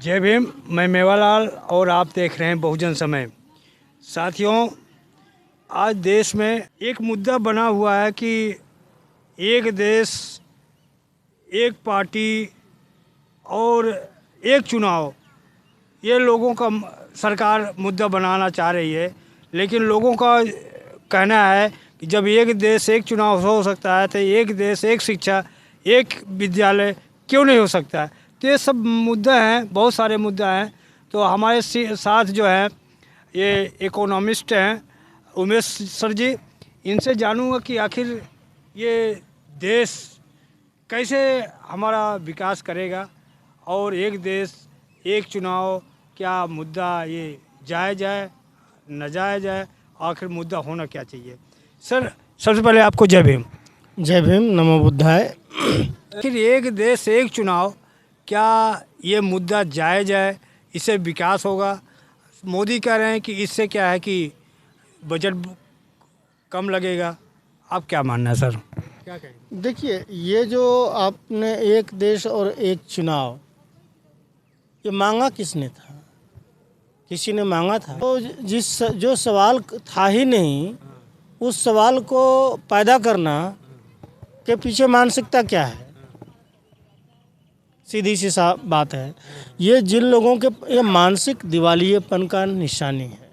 जय भीम। मैं मेवालाल और आप देख रहे हैं बहुजन समय। साथियों, आज देश में एक मुद्दा बना हुआ है कि एक देश, एक पार्टी और एक चुनाव, ये लोगों का सरकार मुद्दा बनाना चाह रही है। लेकिन लोगों का कहना है कि जब एक देश एक चुनाव हो सकता है तो एक देश एक शिक्षा एक विद्यालय क्यों नहीं हो सकता है। तो ये सब मुद्दा हैं, बहुत सारे मुद्दा हैं। तो हमारे साथ जो है ये इकोनॉमिस्ट हैं उमेश सर जी। इनसे जानूंगा कि आखिर ये देश कैसे हमारा विकास करेगा और एक देश एक चुनाव क्या मुद्दा ये जायज़ है नाजायज़ है, आखिर मुद्दा होना क्या चाहिए। सर, सबसे पहले आपको जय भीम। जय भीम, नमो बुद्धाय। आखिर एक देश एक चुनाव क्या ये मुद्दा जायज़ है, इससे विकास होगा। मोदी कह रहे हैं कि इससे क्या है कि बजट कम लगेगा। आप क्या मानना है सर, क्या कहेंगे? देखिए, ये जो आपने एक देश और एक चुनाव, ये मांगा किसने था? किसी ने मांगा था? तो जो सवाल था ही नहीं, उस सवाल को पैदा करना के पीछे मानसिकता क्या है? सीधी सी बात है। ये जिन लोगों के ये मानसिक दिवालियेपन का निशानी है।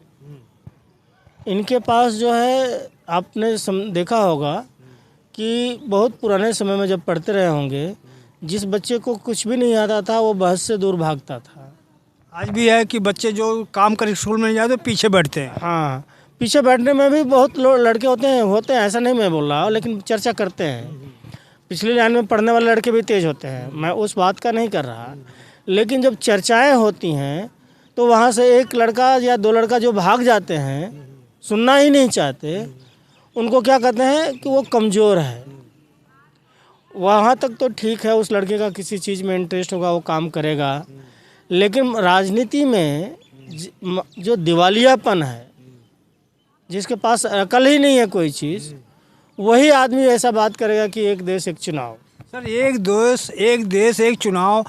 इनके पास जो है, आपने देखा होगा कि बहुत पुराने समय में जब पढ़ते रहे होंगे, जिस बच्चे को कुछ भी नहीं आता था वो बहस से दूर भागता था। आज भी है कि बच्चे जो काम कर स्कूल में नहीं जाते पीछे बैठते हैं। हाँ, पीछे बैठने में भी बहुत लड़के होते हैं, ऐसा नहीं मैं बोल रहा हूँ, लेकिन चर्चा करते हैं। पिछली लाइन में पढ़ने वाले लड़के भी तेज होते हैं, मैं उस बात का नहीं कर रहा। लेकिन जब चर्चाएं होती हैं तो वहाँ से एक लड़का या दो लड़का जो भाग जाते हैं, सुनना ही नहीं चाहते, उनको क्या कहते हैं कि वो कमज़ोर है। वहाँ तक तो ठीक है, उस लड़के का किसी चीज़ में इंटरेस्ट होगा, वो काम करेगा। लेकिन राजनीति में जो दिवालियापन है, जिसके पास अकल ही नहीं है कोई चीज़, वही आदमी ऐसा बात करेगा कि एक देश एक चुनाव। सर, एक देश एक चुनाव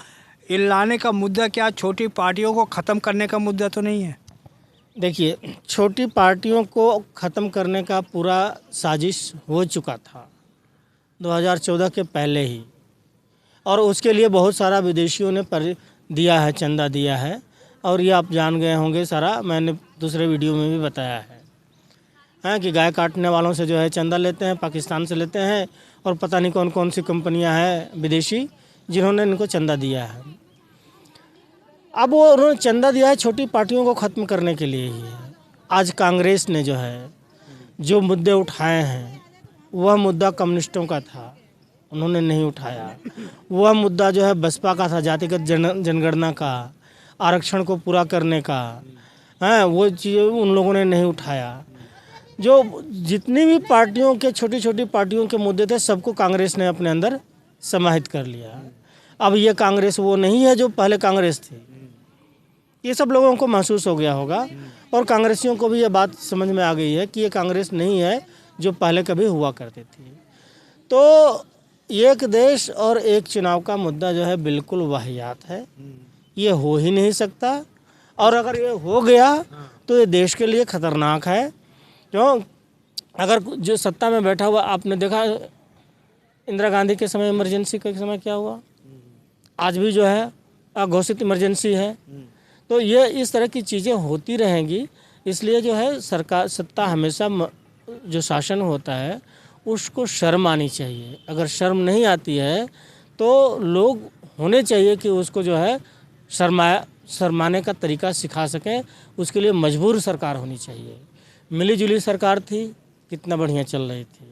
लाने का मुद्दा क्या छोटी पार्टियों को ख़त्म करने का मुद्दा तो नहीं है? देखिए, छोटी पार्टियों को ख़त्म करने का पूरा साजिश हो चुका था 2014 के पहले ही, और उसके लिए बहुत सारा विदेशियों ने दिया है, चंदा दिया है। और ये आप जान गए होंगे सारा, मैंने दूसरे वीडियो में भी बताया है कि गाय काटने वालों से जो है चंदा लेते हैं, पाकिस्तान से लेते हैं, और पता नहीं कौन कौन सी कंपनियां हैं विदेशी जिन्होंने इनको चंदा दिया है। अब वो उन्होंने चंदा दिया है छोटी पार्टियों को ख़त्म करने के लिए ही है। आज कांग्रेस ने जो है जो मुद्दे उठाए हैं, वह मुद्दा कम्युनिस्टों का था, उन्होंने नहीं उठाया। वह मुद्दा जो है बसपा का था, जातिगत जनगणना का, आरक्षण को पूरा करने का है, वो चीज़ उन लोगों ने नहीं उठाया। जो जितनी भी पार्टियों के छोटी छोटी पार्टियों के मुद्दे थे, सबको कांग्रेस ने अपने अंदर समाहित कर लिया। अब ये कांग्रेस वो नहीं है जो पहले कांग्रेस थी, ये सब लोगों को महसूस हो गया होगा। और कांग्रेसियों को भी ये बात समझ में आ गई है कि ये कांग्रेस नहीं है जो पहले कभी हुआ करती थी। तो एक देश और एक चुनाव का मुद्दा जो है बिल्कुल वाहियात है, ये हो ही नहीं सकता। और अगर ये हो गया तो ये देश के लिए ख़तरनाक है। क्यों? अगर जो सत्ता में बैठा हुआ, आपने देखा इंदिरा गांधी के समय इमरजेंसी के समय क्या हुआ, आज भी जो है अघोषित इमरजेंसी है। तो ये इस तरह की चीज़ें होती रहेंगी। इसलिए जो है सरकार, सत्ता हमेशा जो शासन होता है उसको शर्म आनी चाहिए। अगर शर्म नहीं आती है तो लोग होने चाहिए कि उसको जो है शर्माने का तरीका सिखा सकें। उसके लिए मजबूर सरकार होनी चाहिए। मिली जुली सरकार थी, कितना बढ़िया चल रही थी,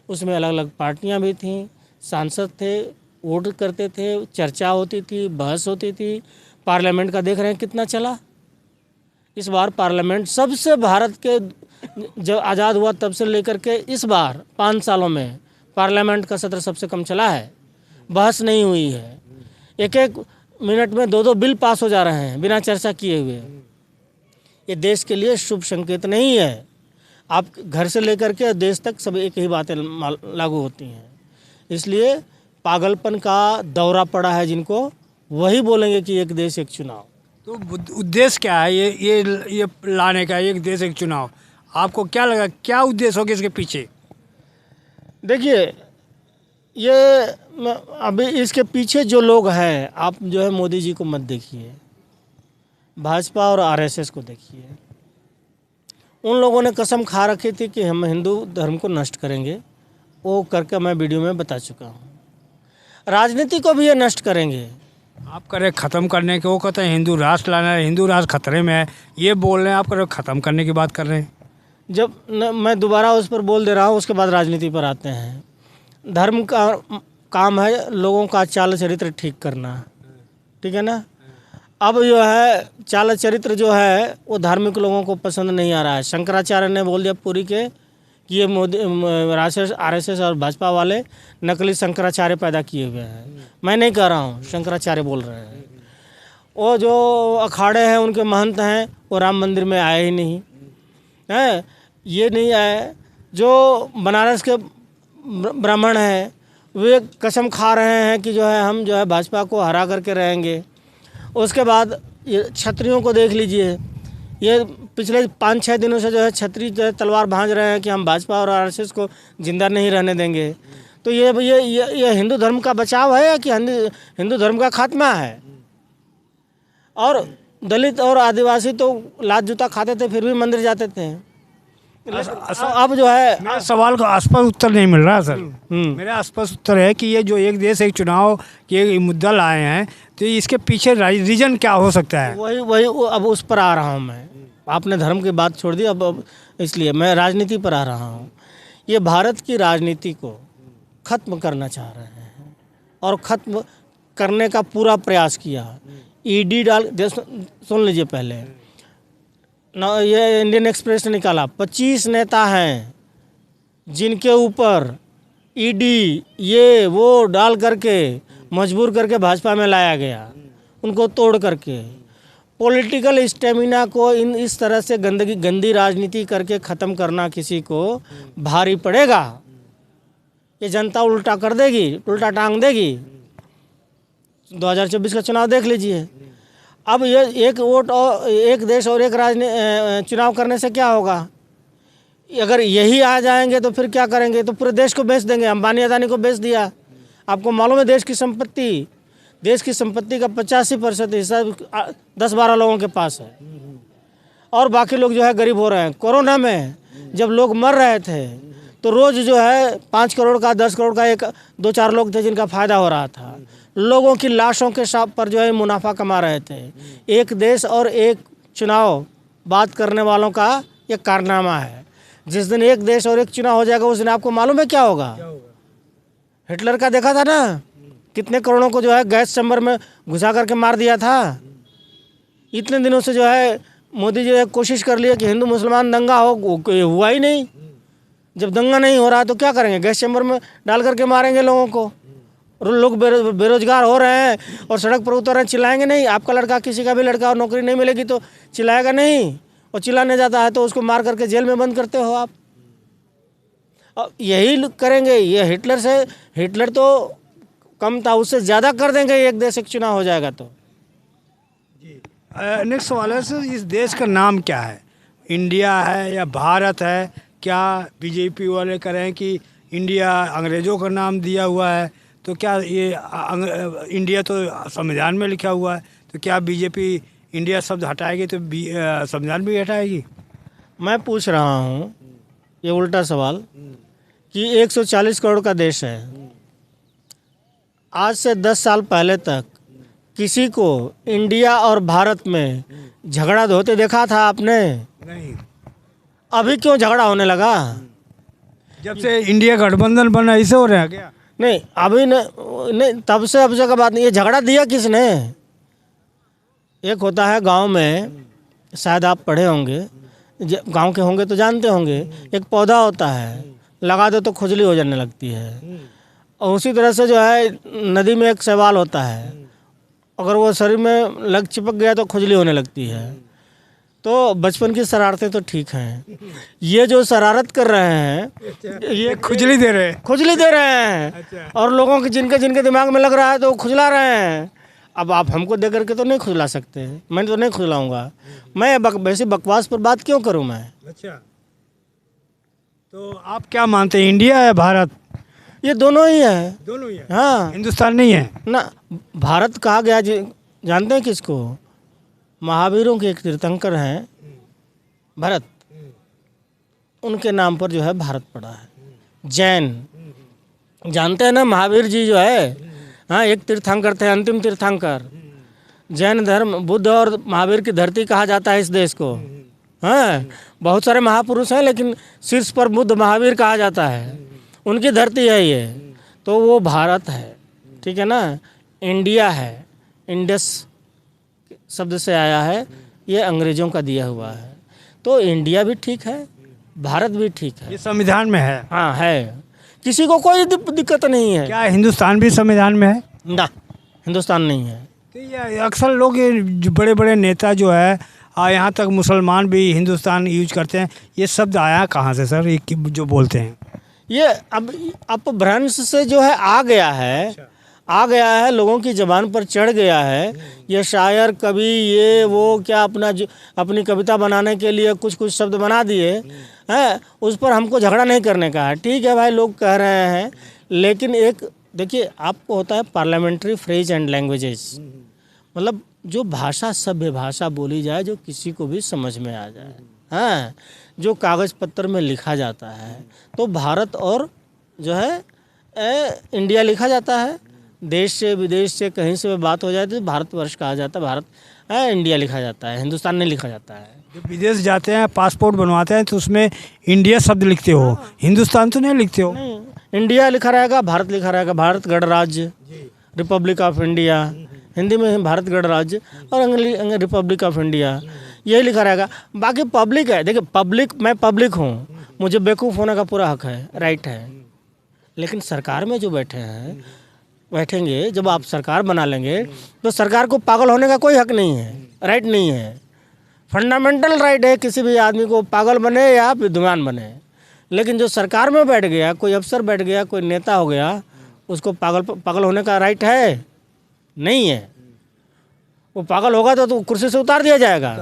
उसमें अलग अलग पार्टियां भी थीं, सांसद थे, वोट करते थे, चर्चा होती थी, बहस होती थी। पार्लियामेंट का देख रहे हैं कितना चला। इस बार पार्लियामेंट सबसे, भारत के जब आज़ाद हुआ तब से लेकर के इस बार 5 सालों में पार्लियामेंट का सत्र सबसे कम चला है। बहस नहीं हुई है, एक एक मिनट में 2-2 बिल पास हो जा रहे हैं बिना चर्चा किए हुए। ये देश के लिए शुभ संकेत नहीं है। आप घर से लेकर के देश तक सब एक ही बातें लागू होती हैं। इसलिए पागलपन का दौरा पड़ा है जिनको, वही बोलेंगे कि एक देश एक चुनाव। तो उद्देश्य क्या है ये लाने का, एक देश एक चुनाव? आपको क्या लगा, क्या उद्देश्य होगा इसके पीछे? देखिए, ये अभी इसके पीछे जो लोग हैं, आप जो है मोदी जी को मत देखिए, भाजपा और आरएसएस को देखिए। उन लोगों ने कसम खा रखी थी कि हम हिंदू धर्म को नष्ट करेंगे, वो करके मैं वीडियो में बता चुका हूँ। राजनीति को भी ये नष्ट करेंगे। आप कह रहे ख़त्म करने के, वो कहते हैं हिंदू राष्ट्र लाना है, हिंदू राष्ट्र खतरे में है, ये बोल रहे हैं। आप कह रहे ख़त्म करने की बात कर रहे हैं। जब मैं दोबारा उस पर बोल दे रहा हूँ, उसके बाद राजनीति पर आते हैं। धर्म का काम है लोगों का चाल चरित्र ठीक करना, ठीक है ना। अब जो है चाल चरित्र जो है वो धार्मिक लोगों को पसंद नहीं आ रहा है। शंकराचार्य ने बोल दिया पूरी के कि ये मोदी आरएसएस और भाजपा वाले नकली शंकराचार्य पैदा किए हुए हैं। मैं नहीं कह रहा हूँ, शंकराचार्य बोल रहे हैं। वो जो अखाड़े हैं उनके महंत हैं, वो राम मंदिर में आए ही नहीं हैं, ये नहीं आए। जो बनारस के ब्राह्मण हैं वे कसम खा रहे हैं कि जो है हम जो है भाजपा को हरा करके रहेंगे। उसके बाद ये क्षत्रियों को देख लीजिए, ये पिछले 5-6 दिनों से जो है क्षत्रिय जो है तलवार भांज रहे हैं कि हम भाजपा और आरएसएस को जिंदा नहीं रहने देंगे। तो ये हिंदू धर्म का बचाव है कि हिंदू धर्म का खात्मा है? और दलित और आदिवासी तो लात जूता खाते थे फिर भी मंदिर जाते थे। अब जो है मेरे सवाल का स्पष्ट उत्तर नहीं मिल रहा सर। मेरा स्पष्ट उत्तर है कि ये जो एक देश एक चुनाव के मुद्दा लाए हैं, तो इसके पीछे रीजन क्या हो सकता है? वही अब उस पर आ रहा हूँ मैं। आपने धर्म की बात छोड़ दी, अब इसलिए मैं राजनीति पर आ रहा हूँ। ये भारत की राजनीति को ख़त्म करना चाह रहे हैं और ख़त्म करने का पूरा प्रयास किया। ईडी डाल, सुन लीजिए पहले ना, ये इंडियन एक्सप्रेस ने निकाला 25 नेता हैं जिनके ऊपर ईडी ये वो डाल करके मजबूर करके भाजपा में लाया गया, उनको तोड़ करके। पॉलिटिकल स्टेमिना को इस तरह से गंदी राजनीति करके ख़त्म करना किसी को भारी पड़ेगा। ये जनता उल्टा कर देगी, उल्टा टांग देगी। 2024 का चुनाव देख लीजिए। अब ये एक वोट और एक देश और एक चुनाव करने से क्या होगा? अगर यही आ जाएंगे तो फिर क्या करेंगे? तो पूरे देश को बेच देंगे। अंबानी अदानी को बेच दिया। आपको मालूम है देश की संपत्ति का 85% हिस्सा 10-12 लोगों के पास है और बाकी लोग जो है गरीब हो रहे हैं। कोरोना में जब लोग मर रहे थे तो रोज़ जो है 5 करोड़ का 10 करोड़ का 1-2-4 लोग थे जिनका फ़ायदा हो रहा था। लोगों की लाशों के पर जो है मुनाफा कमा रहे थे। एक देश और एक चुनाव बात करने वालों का ये कारनामा है। जिस दिन एक देश और एक चुनाव हो जाएगा उस दिन आपको मालूम है क्या होगा? हिटलर का देखा था ना, कितने करोड़ों को जो है गैस चैम्बर में घुसा करके मार दिया था। इतने दिनों से जो है मोदी जी ने कोशिश कर लिया कि हिंदू मुसलमान दंगा हो, हुआ ही नहीं। जब दंगा नहीं हो रहा तो क्या करेंगे? गैस चैम्बर में डाल करके मारेंगे लोगों को। लोग बेरोजगार हो रहे हैं और सड़क पर उतर रहे हैं, चिल्लाएंगे नहीं? आपका लड़का, किसी का भी लड़का और नौकरी नहीं मिलेगी तो चिल्लाएगा नहीं? और चिल्लाने जाता है तो उसको मार करके जेल में बंद करते हो आप। अब यही करेंगे। ये हिटलर तो कम था, उससे ज़्यादा कर देंगे एक देश एक चुनाव हो जाएगा तो। नेक्स्ट सवाल है सर, इस देश का नाम क्या है? इंडिया है या भारत है? क्या बीजेपी वाले कह रहे हैं कि इंडिया अंग्रेज़ों का नाम दिया हुआ है, तो क्या ये इंडिया तो संविधान में लिखा हुआ है, तो क्या बीजेपी इंडिया शब्द हटाएगी तो संविधान भी हटाएगी? मैं पूछ रहा हूँ ये उल्टा सवाल कि 140 करोड़ का देश है। आज से 10 साल पहले तक किसी को इंडिया और भारत में झगड़ा होते देखा था आपने? नहीं। अभी क्यों झगड़ा होने लगा? जब से इंडिया गठबंधन बना इसे हो रहा है क्या? नहीं, अभी नहीं, तब से अब से का बात नहीं। ये झगड़ा दिया किसने? एक होता है गांव में, शायद आप पढ़े होंगे, गांव के होंगे तो जानते होंगे, एक पौधा होता है, लगा दो तो खुजली हो जाने लगती है। और उसी तरह से जो है नदी में एक शैवाल होता है, अगर वो शरीर में चिपक गया तो खुजली होने लगती है। तो बचपन की शरारतें तो ठीक हैं, ये जो शरारत कर रहे हैं ये खुजली दे रहे हैं। और लोगों के जिनके दिमाग में लग रहा है तो वो खुजला रहे हैं। अब आप हमको दे करके तो नहीं खुजला सकते, मैं तो नहीं खुजलाऊंगा। मैं वैसे बकवास पर बात क्यों करूं मैं? अच्छा, तो आप क्या मानते हैं, इंडिया या भारत? ये दोनों ही है। दोनों ही है, हाँ हिंदुस्तान नहीं है। ना, भारत कहा गया जानते हैं किसको? महावीरों के एक तीर्थंकर हैं भरत, उनके नाम पर जो है भारत पड़ा है। जैन जानते हैं ना, महावीर जी जो है, हाँ, एक तीर्थंकर थे, अंतिम तीर्थंकर। जैन धर्म, बुद्ध और महावीर की धरती कहा जाता है इस देश को। हाँ, बहुत सारे महापुरुष हैं लेकिन शीर्ष पर बुद्ध महावीर कहा जाता है, उनकी धरती है ये। तो वो भारत है, ठीक है ना। इंडिया है, इंडस शब्द से आया है, ये अंग्रेज़ों का दिया हुआ है। तो इंडिया भी ठीक है, भारत भी ठीक है, ये संविधान में है। हाँ है, किसी को कोई दिक्कत नहीं है। क्या हिंदुस्तान भी संविधान में है? ना, हिंदुस्तान नहीं है। तो ये अक्सर लोग, ये जो बड़े बड़े नेता जो है, यहाँ तक मुसलमान भी हिंदुस्तान यूज करते हैं। ये शब्द आया कहाँ से सर, ये जो बोलते हैं? ये अब अपभ्रंश से जो है आ गया है, आ गया है, लोगों की ज़बान पर चढ़ गया है। ये शायर, कवि, ये वो क्या अपनी कविता बनाने के लिए कुछ कुछ शब्द बना दिए हैं, उस पर हमको झगड़ा नहीं करने का है। ठीक है भाई, लोग कह रहे हैं, लेकिन एक देखिए, आपको होता है पार्लियामेंट्री फ्रेज एंड लैंग्वेजेस, मतलब जो भाषा, सभ्य भाषा बोली जाए, जो किसी को भी समझ में आ जाए, हाँ, जो कागज़ पत्तर में लिखा जाता है। तो भारत और जो है इंडिया लिखा जाता है। देश से विदेश से कहीं से बात हो जाए तो भारतवर्ष कहा जाता है, भारत इंडिया लिखा जाता है, हिंदुस्तान नहीं लिखा जाता है। जब विदेश जाते हैं, पासपोर्ट बनवाते हैं, तो उसमें इंडिया शब्द लिखते हो, हिंदुस्तान तो नहीं लिखते हो? नहीं, इंडिया लिखा रहेगा, भारत लिखा रहेगा, भारत गणराज्य, रिपब्लिक ऑफ इंडिया, हिंदी में भारत गणराज्य, और अंग्रेजी रिपब्लिक ऑफ इंडिया, यही लिखा रहेगा। बाकी पब्लिक है, देखिए पब्लिक, मैं पब्लिक हूँ, मुझे बेवकूफ़ होने का पूरा हक है, राइट है। लेकिन सरकार में जो बैठेंगे, जब आप सरकार बना लेंगे तो सरकार को पागल होने का कोई हक नहीं है, राइट नहीं है। फंडामेंटल राइट है किसी भी आदमी को, पागल बने या विद्वान बने। लेकिन जो सरकार में बैठ गया, कोई अफसर बैठ गया, कोई नेता हो गया, उसको पागल होने का राइट है? नहीं है। वो पागल होगा तो कुर्सी से उतार दिया जाएगा।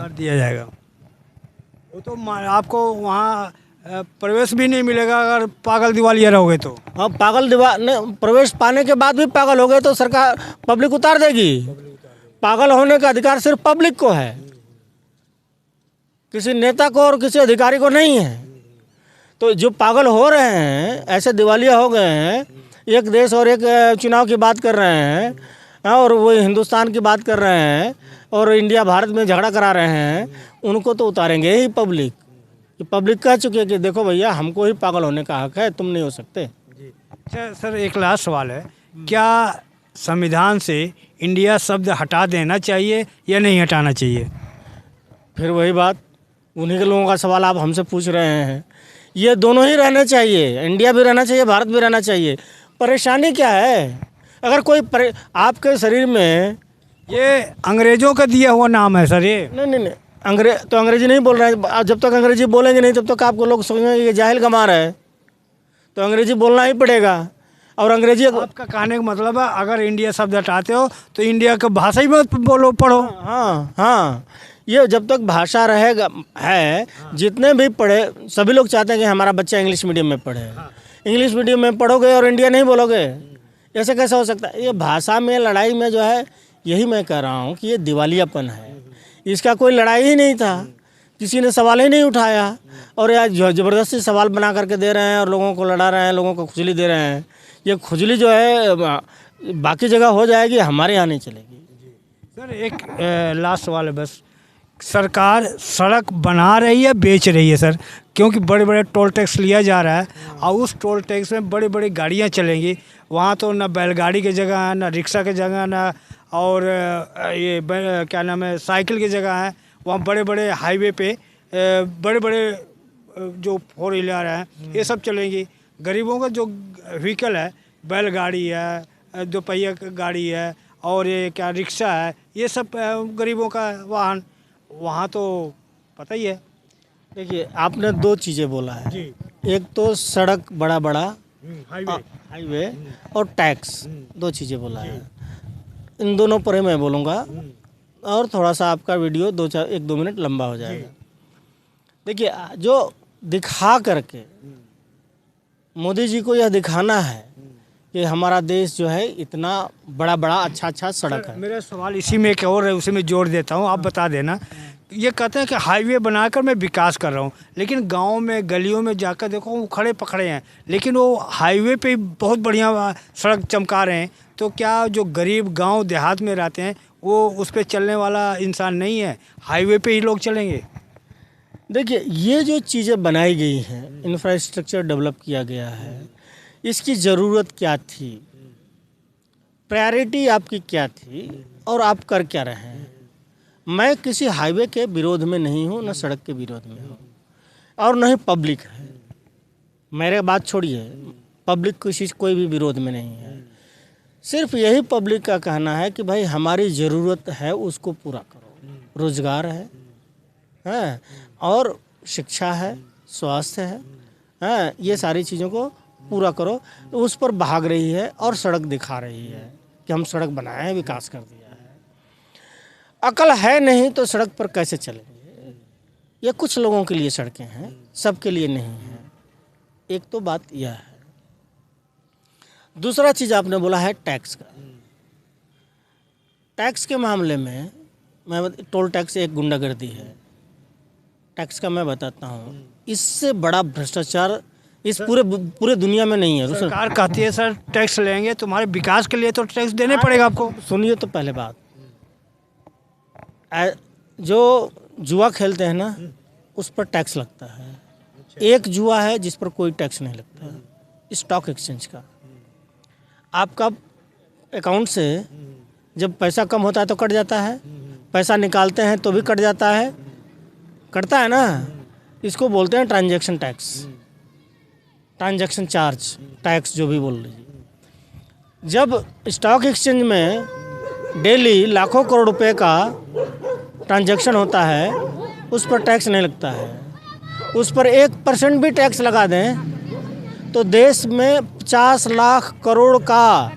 वो तो आपको वहाँ प्रवेश भी नहीं मिलेगा अगर पागल दिवालिया रहोगे तो। हाँ, प्रवेश पाने के बाद भी पागल हो गए तो सरकार, पब्लिक उतार देगी। पागल होने का अधिकार सिर्फ पब्लिक को है, किसी नेता को और किसी अधिकारी को नहीं है। तो जो पागल हो रहे हैं, ऐसे दिवालिया हो गए हैं, एक देश और एक चुनाव की बात कर रहे हैं, और वो हिंदुस्तान की बात कर रहे हैं, और इंडिया भारत में झगड़ा करा रहे हैं, उनको तो उतारेंगे ही पब्लिक। पब्लिक कह चुकी है कि देखो भैया, हमको ही पागल होने का हक है, तुम नहीं हो सकते। अच्छा सर, एक लास्ट सवाल है, क्या संविधान से इंडिया शब्द हटा देना चाहिए या नहीं हटाना चाहिए? फिर वही बात, उन्हीं के लोगों का सवाल आप हमसे पूछ रहे हैं। ये दोनों ही रहने चाहिए, इंडिया भी रहना चाहिए, भारत भी रहना चाहिए। परेशानी क्या है? अगर कोई आपके शरीर में, ये अंग्रेज़ों का दिया हुआ नाम है सर ये। नहीं, अंग्रेजी नहीं बोल रहे हैं। जब तक अंग्रेजी बोलेंगे नहीं तब तक आपको लोग समझेंगे कि जाहिल गंवार है। तो अंग्रेजी बोलना ही पड़ेगा। और अंग्रेजी, आपका कहने का मतलब है, अगर इंडिया शब्द हटाते हो तो इंडिया का भाषा ही मत बोलो, पढ़ो। हाँ, ये जब तक भाषा रहेगा है, जितने भी पढ़े, सभी लोग चाहते हैं कि हमारा बच्चा इंग्लिश मीडियम में पढ़े। इंग्लिश मीडियम में पढ़ोगे और इंडिया नहीं बोलोगे, ऐसे कैसे हो सकता है? ये भाषा में लड़ाई में जो है, यही मैं कह रहा हूँ कि ये दिवालियापन है। इसका कोई लड़ाई ही नहीं था, किसी ने सवाल ही नहीं उठाया, और यार ज़बरदस्ती सवाल बना करके दे रहे हैं और लोगों को लड़ा रहे हैं, लोगों को खुजली दे रहे हैं। ये खुजली जो है बाकी जगह हो जाएगी, हमारे यहाँ नहीं चलेगी। सर एक लास्ट सवाल है बस, सरकार सड़क बना रही है, बेच रही है सर? क्योंकि बड़े बड़े टोल टैक्स लिया जा रहा है, और उस टोल टैक्स में बड़ी बड़ी गाड़ियाँ चलेंगी। वहाँ तो ना बैलगाड़ी की जगह है, ना रिक्शा की जगह, ना और ये क्या नाम है, साइकिल की जगह है। वहाँ बड़े बड़े हाईवे पे बड़े बड़े जो 4 व्हीलर हैं, ये सब चलेंगी। गरीबों का जो व्हीकल है, बैलगाड़ी है, 2 पहिया गाड़ी है, और ये क्या रिक्शा है, ये सब गरीबों का वाहन। वहाँ तो पता ही है। देखिए, आपने 2 चीज़ें बोला है जी। एक तो सड़क, बड़ा हाईवे और टैक्स, 2 चीज़ें बोला है। इन दोनों पर ही मैं बोलूँगा और थोड़ा सा आपका वीडियो 1-2 मिनट लंबा हो जाएगा। देखिए, जो दिखा करके मोदी जी को यह दिखाना है कि हमारा देश जो है इतना बड़ा बड़ा अच्छा सड़क है। मेरा सवाल इसी में एक और है, उसी में जोड़ देता हूँ, आप बता देना। ये कहते हैं कि हाईवे बनाकर मैं विकास कर रहा हूँ, लेकिन गांव में गलियों में जाकर देखो वो खड़े पकड़े हैं, लेकिन वो हाईवे पे बहुत बढ़िया सड़क चमका रहे हैं। तो क्या जो गरीब गांव देहात में रहते हैं वो उस पर चलने वाला इंसान नहीं है, हाईवे पे ही लोग चलेंगे? देखिए, ये जो चीज़ें बनाई गई हैं, इंफ्रास्ट्रक्चर डेवलप किया गया है, इसकी ज़रूरत क्या थी, प्रायोरिटी आपकी क्या थी और आप कर क्या रहे हैं? मैं किसी हाईवे के विरोध में नहीं हूँ, न सड़क के विरोध में हूँ और न ही पब्लिक है। मेरे बात छोड़िए, पब्लिक किसी कोई भी विरोध में नहीं है। सिर्फ यही पब्लिक का कहना है कि भाई हमारी ज़रूरत है उसको पूरा करो। रोज़गार है और शिक्षा है, स्वास्थ्य है, ये सारी चीज़ों को पूरा करो। तो उस पर भाग रही है और सड़क दिखा रही है कि हम सड़क बनाए हैं, विकास कर दिया है। अकल है नहीं तो सड़क पर कैसे चलेंगे? ये कुछ लोगों के लिए सड़कें हैं, सबके लिए नहीं है। एक तो बात यह है। दूसरा चीज़ आपने बोला है टैक्स का। टैक्स के मामले में मैं टोल टैक्स एक गुंडागर्दी है। टैक्स का मैं बताता हूँ, इससे बड़ा भ्रष्टाचार इस पूरे दुनिया में नहीं है। सरकार कहती है सर टैक्स लेंगे, तुम्हारे विकास के लिए तो टैक्स देने पड़ेगा आपको। सुनिए तो पहले बात, जो जुआ खेलते हैं ना उस पर टैक्स लगता है। एक जुआ है जिस पर कोई टैक्स नहीं लगता है, स्टॉक एक्सचेंज का। आपका अकाउंट से जब पैसा कम होता है तो कट जाता है, पैसा निकालते हैं तो भी कट जाता है, कटता है ना। इसको बोलते हैं transaction tax, transaction charge tax, जो भी बोल लीजिए। जब स्टॉक एक्सचेंज में डेली लाखों करोड़ रुपए का ट्रांजैक्शन होता है उस पर टैक्स नहीं लगता है। उस पर 1% भी टैक्स लगा दें तो देश में 50 लाख करोड़ का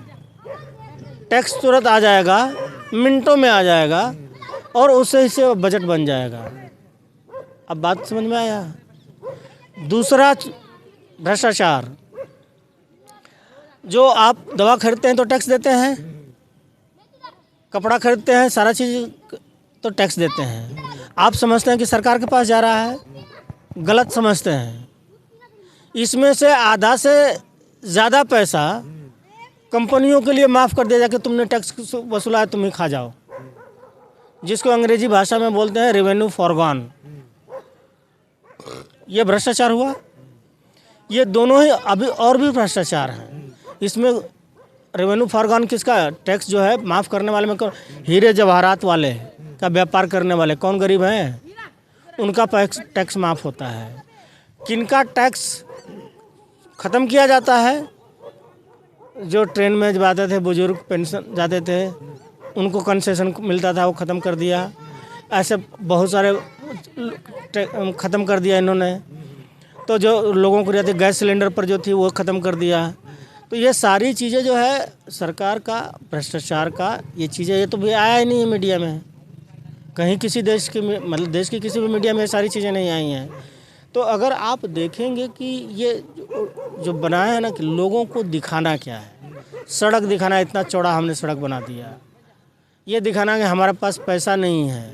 टैक्स तुरंत आ जाएगा, मिनटों में आ जाएगा और उससे से बजट बन जाएगा। अब बात समझ में आया? दूसरा भ्रष्टाचार, जो आप दवा खरीदते हैं तो टैक्स देते हैं, कपड़ा खरीदते हैं, सारा चीज़ तो टैक्स देते हैं। आप समझते हैं कि सरकार के पास जा रहा है, गलत समझते हैं। इसमें से आधा से ज़्यादा पैसा कंपनियों के लिए माफ़ कर दिया जाए कि तुमने टैक्स वसूला है, तुम ही खा जाओ, जिसको अंग्रेजी भाषा में बोलते हैं रेवेन्यू फॉरगॉन। ये भ्रष्टाचार हुआ। ये दोनों ही अभी और भी भ्रष्टाचार हैं। इसमें रेवेन्यू फॉरगॉन किसका? टैक्स जो है माफ़ करने वाले में हीरे जवाहरात वाले का व्यापार करने वाले कौन गरीब हैं, उनका टैक्स माफ़ होता है। किनका टैक्स ख़त्म किया जाता है? जो ट्रेन में जब आते थे बुजुर्ग, पेंशन जाते थे, उनको कंसेशन मिलता था, वो ख़त्म कर दिया। ऐसे बहुत सारे ख़त्म कर दिया इन्होंने। तो जो लोगों को रहती गैस सिलेंडर पर जो थी वो ख़त्म कर दिया। तो ये सारी चीज़ें जो है सरकार का भ्रष्टाचार का, ये चीज़ें, ये तो भी आया ही नहीं है मीडिया में कहीं, किसी देश के मतलब देश की किसी भी मीडिया में ये सारी चीज़ें नहीं आई हैं। तो अगर आप देखेंगे कि ये जो बनाया है ना कि लोगों को दिखाना क्या है, सड़क दिखाना, इतना चौड़ा हमने सड़क बना दिया, ये दिखाना कि हमारे पास पैसा नहीं है,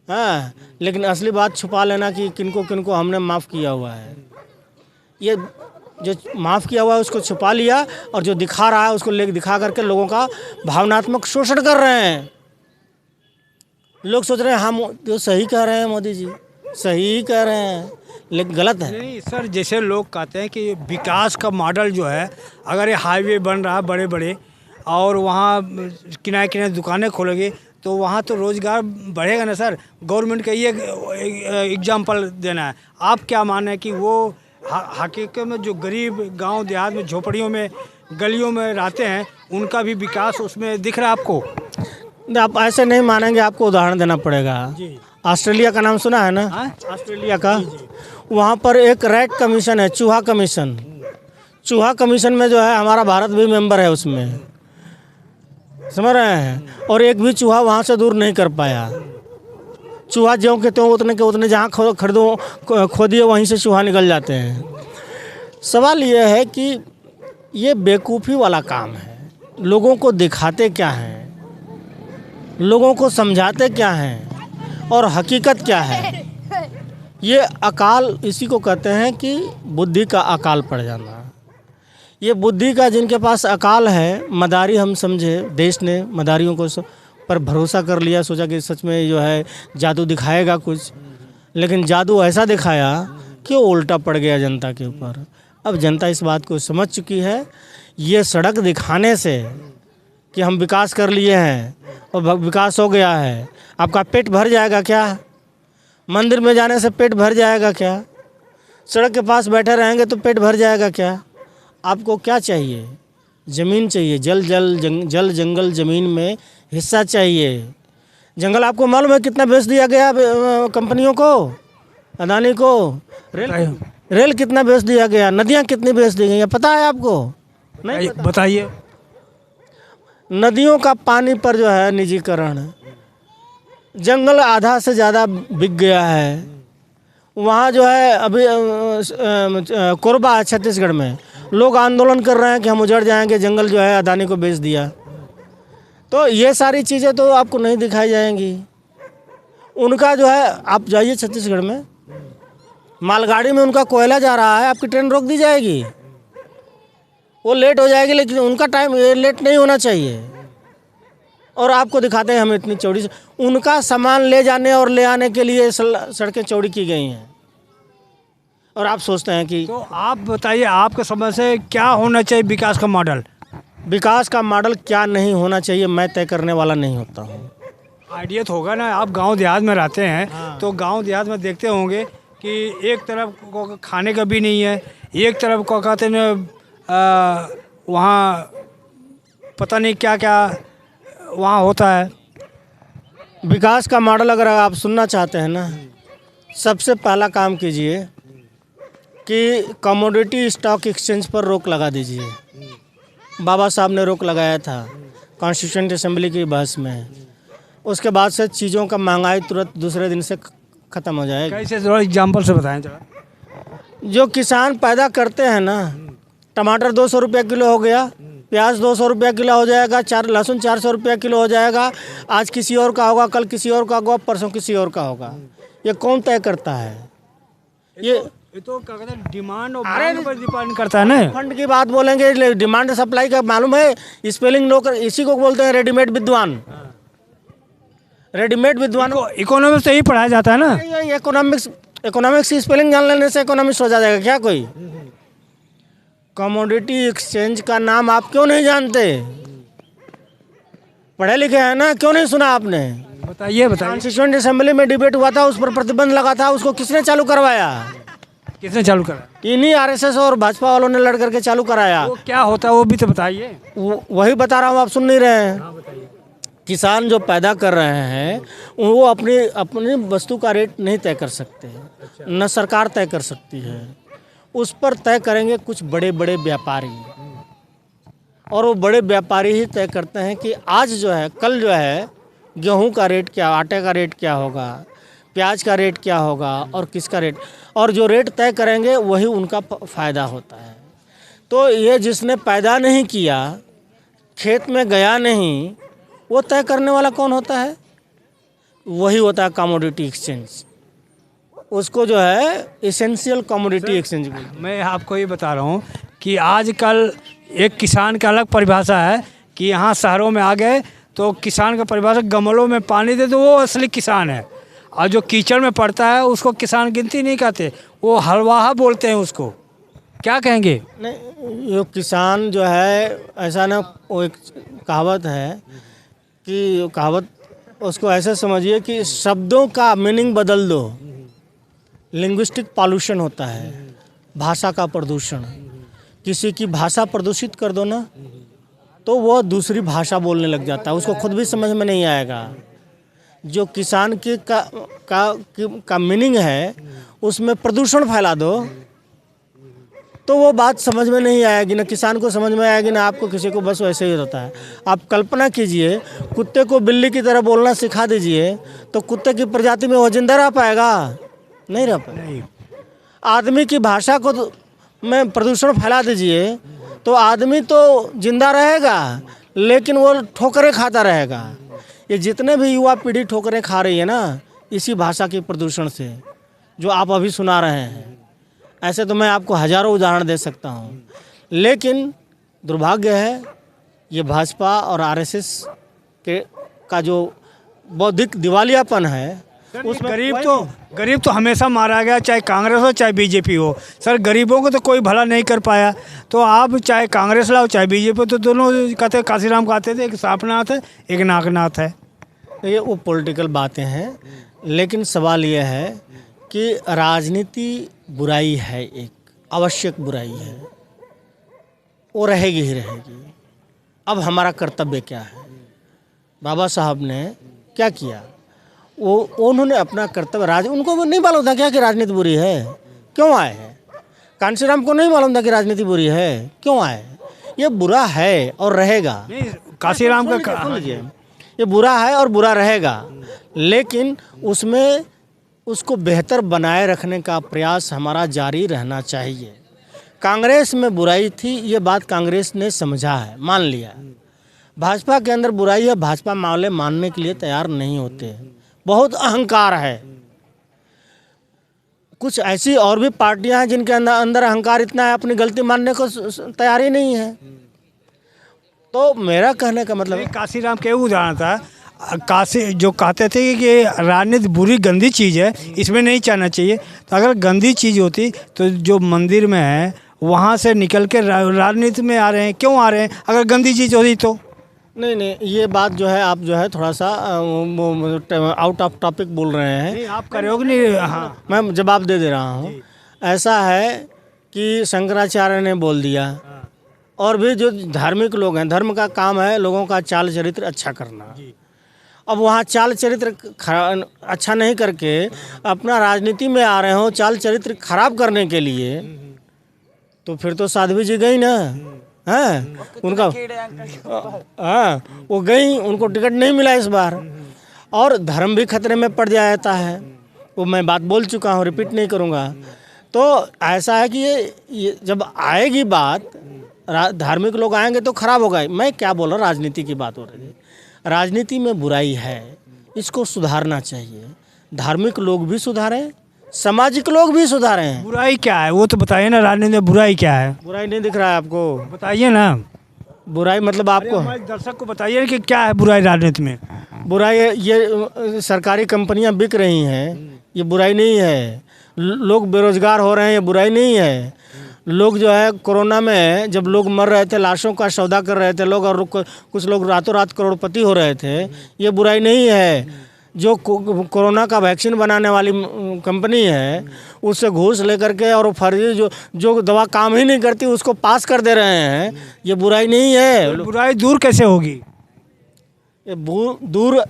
हाँ, लेकिन असली बात छुपा लेना कि किनको किनको हमने माफ़ किया हुआ है। ये जो माफ़ किया हुआ है उसको छुपा लिया और जो दिखा रहा है उसको लेकर दिखा करके लोगों का भावनात्मक शोषण कर रहे हैं। लोग सोच रहे हैं हम तो सही कह रहे हैं, मोदी जी सही कह रहे हैं, लेकिन गलत है। नहीं सर, जैसे लोग कहते हैं कि विकास का मॉडल जो है, अगर ये हाईवे बन रहा है बड़े बड़े और वहाँ किनारे किनारे दुकानें खोलेंगे तो वहाँ तो रोज़गार बढ़ेगा ना सर। गवर्नमेंट का ये एग्जाम्पल देना है। आप क्या माने कि वो हकीकत में जो गरीब गांव देहात में झोपड़ियों में गलियों में रहते हैं उनका भी विकास उसमें दिख रहा है आपको? आप ऐसे नहीं मानेंगे, आपको उदाहरण देना पड़ेगा। ऑस्ट्रेलिया का नाम सुना है ना? ऑस्ट्रेलिया का, वहाँ पर एक रैट कमीशन है, चूहा कमीशन। चूहा कमीशन में जो है हमारा भारत भी मेंबर है उसमें। समझ रहे हैं, और एक भी चूहा वहाँ से दूर नहीं कर पाया। चूहा ज्यों के त्यों उतने के उतने, जहाँ खोदिए वहीं से चूहा निकल जाते हैं। सवाल ये है कि ये बेवकूफ़ी वाला काम है। लोगों को दिखाते क्या हैं, लोगों को समझाते क्या हैं, और हकीकत क्या है। ये अकाल इसी को कहते हैं कि बुद्धि का अकाल पड़ जाना। ये बुद्धि का जिनके पास अकाल है, मदारी हम समझे, देश ने मदारियों को पर भरोसा कर लिया, सोचा कि सच में जो है जादू दिखाएगा कुछ, लेकिन जादू ऐसा दिखाया कि वो उल्टा पड़ गया जनता के ऊपर। अब जनता इस बात को समझ चुकी है। ये सड़क दिखाने से कि हम विकास कर लिए हैं और विकास हो गया है, आपका पेट भर जाएगा क्या? मंदिर में जाने से पेट भर जाएगा क्या? सड़क के पास बैठे रहेंगे तो पेट भर जाएगा क्या? आपको क्या चाहिए? ज़मीन चाहिए, जल जंगल ज़मीन में हिस्सा चाहिए। जंगल आपको मालूम है कितना बेच दिया गया कंपनियों को, अदानी को? रेल कितना बेच दिया गया, नदियाँ कितनी बेच दी गई, पता है आपको? नहीं बताइए। नदियों का पानी पर जो है निजीकरण, जंगल आधा से ज़्यादा बिक गया है। वहाँ जो है अभी कोरबा है छत्तीसगढ़ में, लोग आंदोलन कर रहे हैं कि हम उजड़ जाएंगे, जंगल जो है अदानी को बेच दिया। तो ये सारी चीज़ें तो आपको नहीं दिखाई जाएंगी। उनका जो है, आप जाइए छत्तीसगढ़ में, मालगाड़ी में उनका कोयला जा रहा है, आपकी ट्रेन रोक दी जाएगी, वो लेट हो जाएगी, लेकिन उनका टाइम लेट नहीं होना चाहिए। और आपको दिखाते हैं हम इतनी चौड़ी से, उनका सामान ले जाने और ले आने के लिए सड़कें चौड़ी की गई हैं, और आप सोचते हैं कि। तो आप बताइए, आपके समझ से क्या होना चाहिए विकास का मॉडल? विकास का मॉडल क्या नहीं होना चाहिए, मैं तय करने वाला नहीं होता हूँ। आइडिया तो होगा ना, आप गांव देहात में रहते हैं। तो गांव देहात में देखते होंगे कि एक तरफ को खाने का भी नहीं है, एक तरफ को कहते हैं वहाँ पता नहीं क्या क्या वहाँ होता है। विकास का मॉडल अगर आप सुनना चाहते हैं ना, सबसे पहला काम कीजिए कि कमोडिटी स्टॉक एक्सचेंज पर रोक लगा दीजिए। बाबा साहब ने रोक लगाया था कॉन्स्टिट्यूशन असेंबली की बहस में। उसके बाद से चीज़ों का महंगाई तुरंत दूसरे दिन से ख़त्म हो जाएगा। कैसे, थोड़ा एग्जाम्पल से बताएं जरा। जो किसान पैदा करते हैं ना, टमाटर 200 रुपये किलो हो गया, प्याज 200 रुपये किलो हो जाएगा, लहसुन 400 रुपये किलो हो जाएगा। आज किसी और का होगा, कल किसी और का होगा, परसों किसी और का होगा। ये कौन तय करता है? ये तो क्या कहते हैं, डिमांड और मांग पर डिपेंड करता है ना। फंड की बात बोलेंगे, डिमांड सप्लाई का मालूम है? स्पेलिंग लो कर, इसी को बोलते हैं रेडीमेड विद्वान। रेडीमेड विद्वान इकोनॉमिक्स से ही पढ़ाया जाता है ना। इकोनॉमिक्स की स्पेलिंग जान लेने से इकोनॉमिक्स हो जाएगा क्या कोई? कमोडिटी एक्सचेंज का नाम आप क्यों नहीं जानते? पढ़े लिखे हैं ना, क्यों नहीं सुना आपने? बताइए। कॉन्स्टिट्यूएंट असेंबली में डिबेट हुआ था, उस पर प्रतिबंध लगा था, उसको किसने चालू करवाया? किसने चालू करा? इन्हीं आरएसएस और भाजपा वालों ने लड़ करके चालू कराया। वो क्या होता है वो भी तो बताइए। वही बता रहा हूँ, आप सुन नहीं रहे हैं। किसान जो पैदा कर रहे हैं वो अपनी वस्तु का रेट नहीं तय कर सकते, न सरकार तय कर सकती है। उस पर तय करेंगे कुछ बड़े बड़े व्यापारी, और वो बड़े व्यापारी ही तय करते हैं कि आज जो है, कल जो है गेहूं का रेट क्या, आटे का रेट क्या होगा, प्याज का रेट क्या होगा, और किसका रेट। और जो रेट तय करेंगे वही उनका फ़ायदा होता है। तो ये जिसने पैदा नहीं किया, खेत में गया नहीं, वो तय करने वाला कौन होता है? वही होता है कमोडिटी एक्सचेंज। उसको जो है एसेंशियल कमोडिटी एक्सचेंज। मैं आपको ये बता रहा हूँ कि आजकल एक किसान का अलग परिभाषा है कि यहाँ शहरों में आ गए तो किसान का परिभाषा गमलों में पानी दे तो वो असली किसान है, और जो कीचड़ में पड़ता है उसको किसान गिनती नहीं करते, वो हलवाहा बोलते हैं उसको। क्या कहेंगे? नहीं, ये किसान जो है ऐसा ना, वो एक कहावत है कि कहावत उसको ऐसे समझिए कि शब्दों का मीनिंग बदल दो। लिंग्विस्टिक पॉल्यूशन होता है, भाषा का प्रदूषण। किसी की भाषा प्रदूषित कर दो ना, तो वो दूसरी भाषा बोलने लग जाता है, उसको खुद भी समझ में नहीं आएगा। जो किसान की का मीनिंग है उसमें प्रदूषण फैला दो, तो वो बात समझ में नहीं आएगी, ना किसान को समझ में आएगी, ना आपको किसी को। बस वैसे ही होता है। आप कल्पना कीजिए, कुत्ते को बिल्ली की तरह बोलना सिखा दीजिए तो कुत्ते की प्रजाति में वो जिंदा रह पाएगा? नहीं रह पाएगा। नहीं। आदमी की भाषा को में प्रदूषण फैला दीजिए तो आदमी तो जिंदा रहेगा, लेकिन वो ठोकरें खाता रहेगा। ये जितने भी युवा पीढ़ी ठोकरें खा रही है ना, इसी भाषा के प्रदूषण से, जो आप अभी सुना रहे हैं। ऐसे तो मैं आपको हज़ारों उदाहरण दे सकता हूँ, लेकिन दुर्भाग्य है ये भाजपा और आरएसएस के का जो बौद्धिक दिवालियापन है, उसमें गरीब तो हमेशा मारा गया, चाहे कांग्रेस हो चाहे बीजेपी हो। सर गरीबों को तो कोई भला नहीं कर पाया। तो आप चाहे कांग्रेस लाओ चाहे बीजेपी, तो दोनों कहते, काशीराम कहते थे एक सांपनाथ है एक नागनाथ है। ये वो पॉलिटिकल बातें हैं, लेकिन सवाल ये है कि राजनीति बुराई है, एक आवश्यक बुराई है, वो रहेगी ही रहेगी। अब हमारा कर्तव्य क्या है? बाबा साहब ने क्या किया? वो उन्होंने अपना कर्तव्य उनको नहीं मालूम था क्या कि राजनीति बुरी है, क्यों आए हैं? कांशीराम को नहीं मालूम था कि राजनीति बुरी है, क्यों आए? ये बुरा है और रहेगा। काशीराम का ये बुरा है और बुरा रहेगा, लेकिन उसमें उसको बेहतर बनाए रखने का प्रयास हमारा जारी रहना चाहिए। कांग्रेस में बुराई थी, ये बात कांग्रेस ने समझा है, मान लिया। भाजपा के अंदर बुराई है, भाजपा मामले मानने के लिए तैयार नहीं होते, बहुत अहंकार है। कुछ ऐसी और भी पार्टियां हैं जिनके अंदर अहंकार इतना है, अपनी गलती मानने को तैयार ही नहीं है। तो मेरा कहने का मतलब है, काशीराम के उदाहरण था, काशी जो कहते थे कि राजनीति बुरी गंदी चीज़ है, इसमें नहीं जाना चाहिए। तो अगर गंदी चीज़ होती तो जो मंदिर में है वहाँ से निकल के राजनीति में आ रहे हैं, क्यों आ रहे हैं? अगर गंदी चीज़ होती तो नहीं, ये बात जो है आप जो है थोड़ा सा आउट ऑफ टॉपिक बोल रहे हैं। नहीं, आप कर रहे हो कि नहीं? हाँ, मैं जवाब दे दे रहा हूँ। ऐसा है कि शंकराचार्य ने बोल दिया, और भी जो धार्मिक लोग हैं, धर्म का काम है लोगों का चाल चरित्र अच्छा करना। अब वहाँ चाल चरित्र अच्छा नहीं करके अपना राजनीति में आ रहे हो चाल चरित्र खराब करने के लिए, तो फिर तो साध्वी जी गई ना, हैं उनका, हाँ वो गई, उनको टिकट नहीं मिला इस बार, और धर्म भी खतरे में पड़ जाता है। वो मैं बात बोल चुका हूँ, रिपीट नहीं करूँगा। तो ऐसा है कि ये जब आएगी बात, धार्मिक लोग आएंगे तो खराब होगा। मैं क्या बोल रहा, राजनीति की बात हो रही है। राजनीति में बुराई है, इसको सुधारना चाहिए। धार्मिक लोग भी सुधारें, सामाजिक लोग भी सुधारें। बुराई क्या है वो तो बताइए ना, राजनीति में बुराई क्या है? बुराई नहीं दिख रहा है आपको? बताइए ना। बुराई मतलब आपको, हमारे दर्शक को बताइए कि क्या है बुराई राजनीति में? बुराई ये सरकारी कंपनियां बिक रही हैं, ये बुराई नहीं है। लोग बेरोजगार हो रहे हैं, ये बुराई नहीं है। लोग जो है कोरोना में जब लोग मर रहे थे, लाशों का सौदा कर रहे थे लोग, और कुछ लोग रातों रात करोड़पति हो रहे थे, ये बुराई नहीं है। जो कोरोना का वैक्सीन बनाने वाली कंपनी है, उससे घूस लेकर के और फर्जी जो दवा काम ही नहीं करती उसको पास कर दे रहे हैं, ये बुराई नहीं है। बुराई दूर कैसे होगी? ये दूर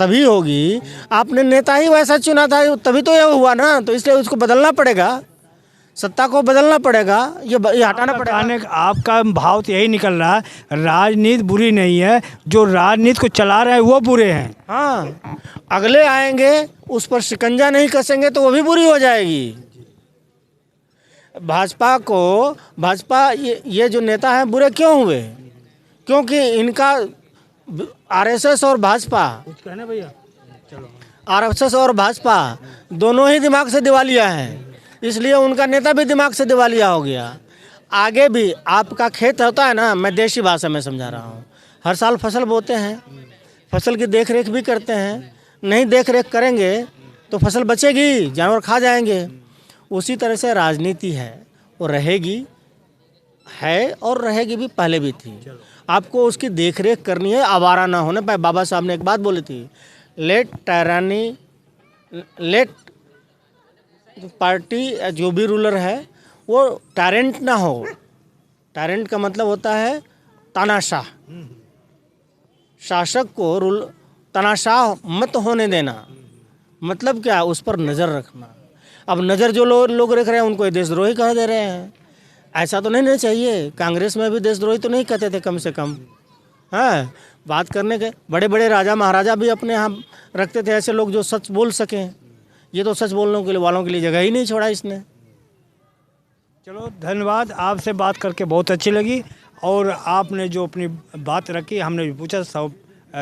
तभी होगी, आपने नेता ही वैसा चुना था, तभी तो ये हुआ ना। तो इसलिए उसको बदलना पड़ेगा, सत्ता को बदलना पड़ेगा, ये हटाना पड़ेगा। आपका भाव तो यही निकल रहा है, राजनीति बुरी नहीं है, जो राजनीति को चला रहे हैं वो बुरे हैं। हाँ, अगले आएंगे उस पर शिकंजा नहीं कसेंगे तो वो भी बुरी हो जाएगी। भाजपा ये जो नेता हैं बुरे क्यों हुए? क्योंकि इनका आरएसएस और भाजपा, आरएसएस और भाजपा दोनों ही दिमाग से दिवालिया हैं, इसलिए उनका नेता भी दिमाग से दिवालिया हो गया। आगे भी आपका खेत होता है ना, मैं देशी भाषा में समझा रहा हूँ, हर साल फसल बोते हैं, फसल की देख रेख भी करते हैं, नहीं देख रेख करेंगे तो फसल बचेगी, जानवर खा जाएंगे। उसी तरह से राजनीति है, वो रहेगी, है और रहेगी भी, पहले भी थी। आपको उसकी देख रेख करनी है, आवारा ना होने पाए। बाबा साहब ने एक बात बोली थी, लेट पार्टी जो भी रूलर है वो टायरेंट ना हो। टायरेंट का मतलब होता है तानाशाह, शासक को तानाशाह मत होने देना। मतलब क्या, उस पर नज़र रखना। अब नज़र जो लोग रख रहे हैं उनको ये देशद्रोही कह दे रहे हैं। ऐसा तो नहीं ना चाहिए। कांग्रेस में भी देशद्रोही तो नहीं कहते थे कम से कम। हाँ, बात करने के बड़े बड़े राजा महाराजा भी अपने यहाँ रखते थे ऐसे लोग जो सच बोल सकें। ये तो सच बोलने के लिए वालों के लिए जगह ही नहीं छोड़ा इसने। चलो धन्यवाद, आपसे बात करके बहुत अच्छी लगी। और आपने जो अपनी बात रखी, हमने भी पूछा, सब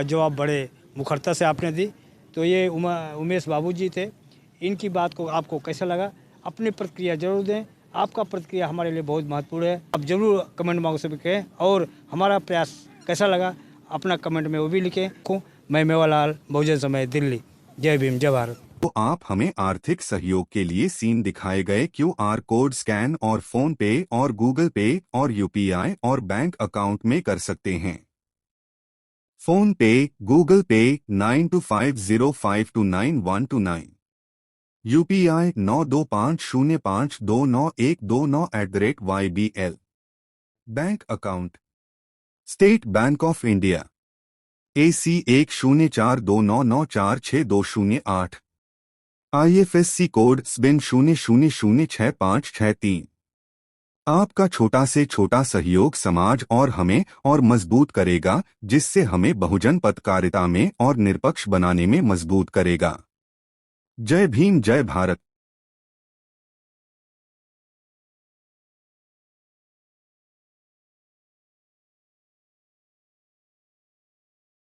जवाब बड़े मुखरता से आपने दी। तो ये उमेश बाबू जी थे। इनकी बात को आपको कैसा लगा, अपनी प्रतिक्रिया जरूर दें। आपका प्रतिक्रिया हमारे लिए बहुत महत्वपूर्ण है। आप जरूर कमेंट बॉक्स में कहें, और हमारा प्रयास कैसा लगा अपना कमेंट में वो भी लिखें। मैं मेवालाल, बहुजन समाज, दिल्ली। जय भीम, जय भारत। तो आप हमें आर्थिक सहयोग के लिए सीन दिखाए गए QR कोड स्कैन और फोन पे और गूगल पे और UPI और बैंक अकाउंट में कर सकते हैं। फोन पे, गूगल पे 9250529129, UPI 9250529129 bank account state bank of India AC 1042994628, IFSC code SBIN 00065663। आपका छोटा से छोटा सहयोग समाज और हमें और मजबूत करेगा, जिससे हमें बहुजन पत्रकारिता में और निष्पक्ष बनाने में मजबूत करेगा। जय भीम, जय भारत।